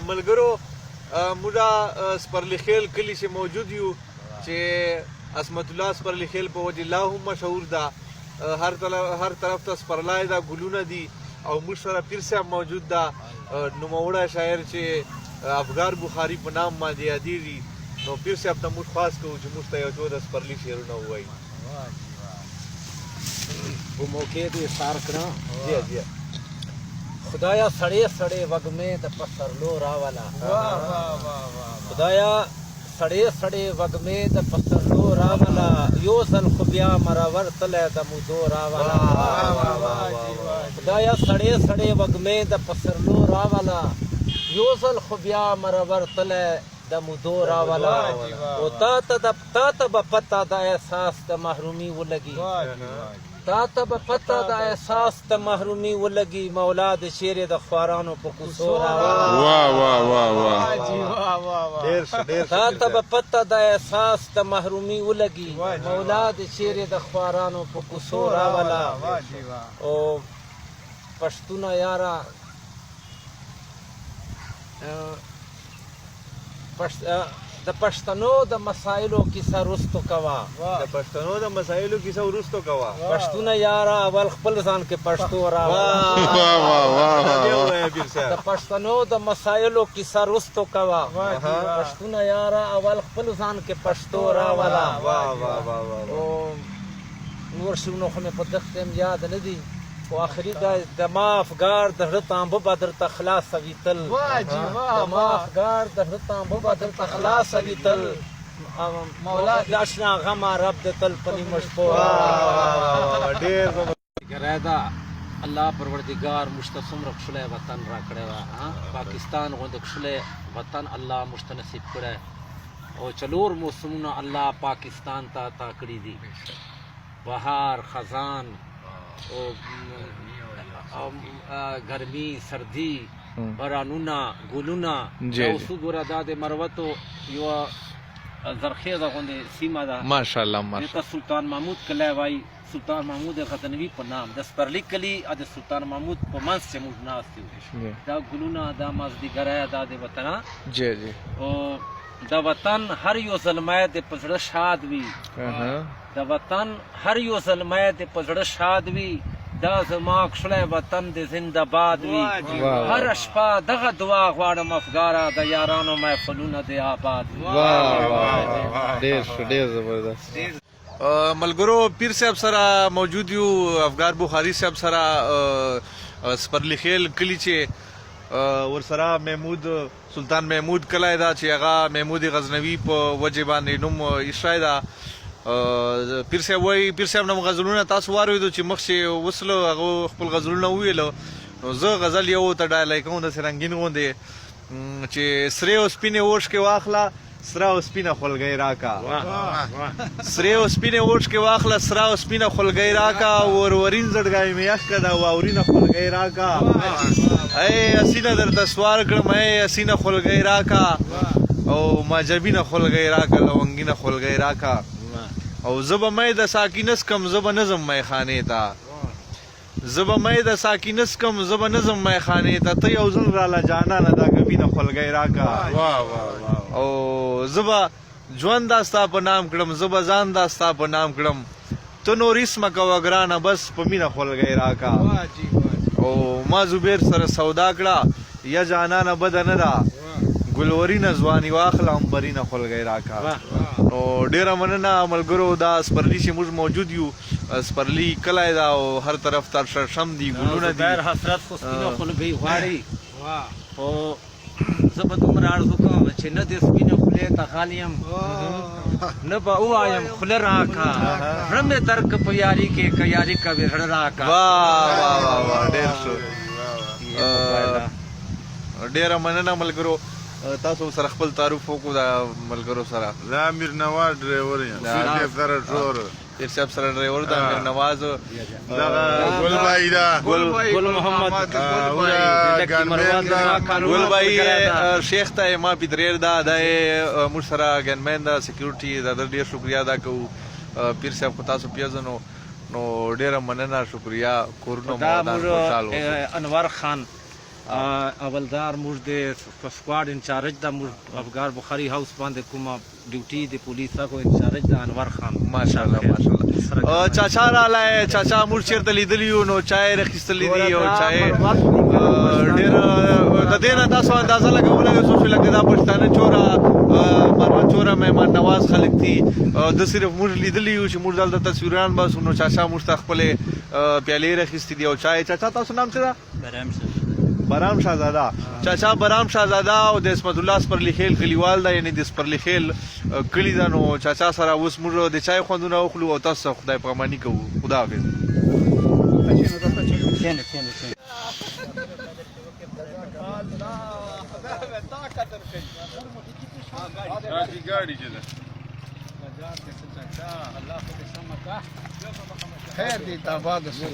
ملګرو موږ سپرلی خیل کلی چې موجود یو چې عصمت الله سپرلی خیل په وجه الله هم مشهور ده هر طرف ته سپرلای ده ګلونه دي او موږ سره پیر صاحب موجود ده نوموړی شاعر چې افغار بخاري په نام باندې یادېږي نو پیر صاحب ته موږ خواست کوو چې موږ ته یو څو د سپرلي شعرونه ووایي په موقع دې اشار کړه جی جی خدایا سړې سړې وږمې د پسرلو راوله خدایا سړې سړې وږمې د پسرلو راوله یو ځل خو بیا مرور تلی د مودو راوله خدایا سړې سړې وږمې د پسرلو راوله یو ځل خو بیا مرور تلی د مودو راوله او تا ته به پته د احساس د محرومي ولګي تا ته به پته د احساس د محرومي ولګي مولا د شعر د خوارانو په کوڅو تا ته به پته د احساس د محرومي ولګي مولا د شعر د خوارانو په کوڅو راوله او پښتونه یاره د پښتنو د مسایلو کیسه رستو کوا د پښتنو د مسایلو کیسه ورستو کوا پښتونه یاره اول خپل ځان کې پښتو د پښتنو د مسایلو کیسه رستو کوا پښتونه یاره اول خپل ځان کې پښتو راوله نور شنو خو مې په دغه ټیم یاد نه دي خو آخري د ما افګار د زړه تانبه به درته خلاصوي تل د ما افګار د زړه تانبه به درته خلاصوي تل مولا د اشنا غمه رب د تل په نیمه شپو ګرایدا الله پروردګار موږ ته څومره ښکلی وطن راکړی وه پاکستان غوندې ښکلی وطن الله موږ ته نصیب کړی او څلور موسمونه الله پاکستان ته عطا کړي دي بهار خزان گرمی سردی بارانونه ګلونه اوسو ګوره دا د مروتو یوه زرخیزه غوندې سیمه ده ماشاءالله دې ته سلطان محمود کلی وایي سلطان محمود غزنوي په نام د سپرلي کلي او د سلطان محمود په منځ کې موږ ناست یو دا ګلونه دا مازدیګری دا د وطنه جی جی او د وطن هر یو زلمی د په زړه شاد وي د وطن هر یو زلمی د په زړه شاد وي دا زما ښکلی وطن د زنده باد وي هره شپه دغه دعا غواړم افګاره د یارانو محفلونه د آباد ډېر زبردست ملګرو پیر صاحب سره موجود یو افګار بخاري صاحب سره سپرلی خیل کلي چې ورسره محمود سلطان محمود کلی ده چې هغه محمود غزنوي په وجې باندې نوم ایښی ده پیر صاحب وایي پیر صاحب نه غزلونه تاسو واورېدو چې مخکې وسلو هغه خپل غزلونه وویلو نو زه غزل یو ورته ډایلای کوم داسې رنګین غوندې چې سرې او سپینې اوښکې واخله سره او سپینه خولګۍ راکا سرې او سپینې اوښکې واخله سره او سپینه خولګۍ راکا ورورین زړګی مې یخ که ده واورینه خولګۍ راکا ای اسینه درته سوار کړم ای اسینه خولګۍ راکا او ماجبینه خولګۍ راکا لونګینه خولګۍ راکا او زه به مې د ساکینس کم زه به نظم میخانې ته زه به مې د ساکینس کم زه به نظم میخانې ته ته یو ځل راله جانانه دا ګبینه خولګۍ راکا او زه به ژوند دا ستا په نام کړم زه به ځان دا ستا په نام کړم ته نور اسمه کوه ګرانه بس په مینه خولګۍ راکا او ما زبیر سره سودا کړه یا جانانه بده نه ده ګلورینه ځواني واخله امبرینه خولګۍ راکا نو ډیره مننه ملګرو دا سپرلي چې موږ موجود یو سپرلي کلی ده او هر طرف ته شرشم دي ګلونه دي بهر حسرت خو سپینو خولګۍ غواړي خو زه به دومره عرض وکړم چې نه د سپینو خولې ته غال یم نه به ووایم خوله راکا زړه مې درکه په یاري کې که یاري کوې زړه راکا ډېر ښه ډیره مننه ملګرو تاسو سره خپل تعارف وکړو د ملګرو سره زه امیر نواز ډرایور یم سره ټور پیر صاحب سره ډرایور د امیر نواز دغه ګل بای دا ګل محمد ګل بای شیخ ته ما پیدریر دا د موږ سره ګنمن دا سکیورټي دا ډیر شکریا ادا کوو پیر صاحب کو تاسو پیژنو نو ډیره مننه شکریا کورونو مو دا خوشاله انور خان اولدار موږ د سکواډ انچارج د موږ افغار بخاری هاوس باندې کومه ډیوټي د پولیس هغه انچارج د انور خان ماشاءالله ماشاءالله چاچا رااله چاچا موږ چیرته لیدلی یو نو چای راخیستلی دی او چای ډېر د دې نه تاسو اندازه لګولی یو چې لکه دا پښتانه چوره مرمه چوره مهمان نواز خلک دي د صرف موږ لیدلی یو چې موږ دلته تصویران باسو نو چاچا موږ ته خپلې پیالې راخیستې دي او چای چاچا تاسو نام څه ده برام شاهزاده چاچا برام شاهزاده او د اسمت الله سپرلی خیل کلیوال ده یعنی د سپرلی خیل کلی ده نو چاچا سره اوس موږ د چای خوندونه اخلو او تاسو خدای پاماني کوو خدا حافظ गाड़ी चले خیر دې تا بعد خير